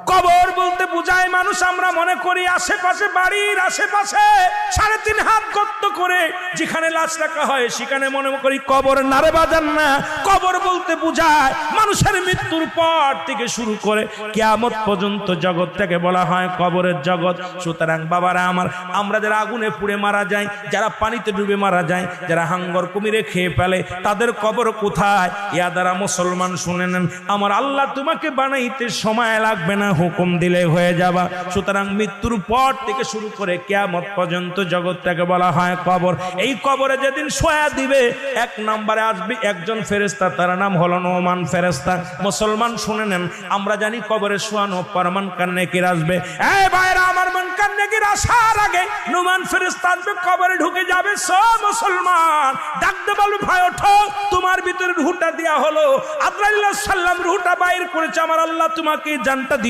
কবর বলতে বোঝায় মানুষ আমরা মনে করি আশেপাশে, বাড়ির আশেপাশে 3.5 হাত গর্ত করে যেখানে লাশ রাখা হয় সেখানে মনে করি কবর। নারে বাজান না, কবর বলতে বোঝায় মানুষের মৃত্যুর পর থেকে শুরু করে কিয়ামত পর্যন্ত জগৎটাকে বলা হয় কবরের জগৎ। সুতরাং বাবারা আমার, আমরা যারা আগুনে পুড়ে মারা যায়, যারা পানিতে ডুবে মারা যায়, যারা হাঙ্গর কুমিরে খেয়ে ফেলে, তাদের কবর কোথায়? ইয়া দ্বারা মুসলমান শুনে নেন, আমার আল্লাহ তোমাকে বানাইতে সময় লাগবে না, হুকুম দিলে হয়ে যাবা। সুতরাং মৃত্যুর পর থেকে শুরু করে কিয়ামত পর্যন্ত জগৎটাকে বলা হয় কবর। এই কবরে যেদিন শোয়া দিবে, 1 নম্বরে আসবে একজন ফেরেশতা, তার নাম হলো নোমান ফেরেশতা। মুসলমান শুনে নেন, আমরা জানি কবরে শোয়ানো পর মুনকার নেকির আসবে। এই ভাইরা আমার, মুনকার নেকির আসার আগে নোমান ফেরেশতা আসবে, কবরে ঢুকে যাবে। সব মুসলমান ডাকতে বলবে, ভাই ওঠো, তোমার ভিতরে রূহটা দেয়া হলো। আজরাইল আলাইহিস সালাম রূহটা বাইর করেছে, আমার আল্লাহ তোমাকে জানটা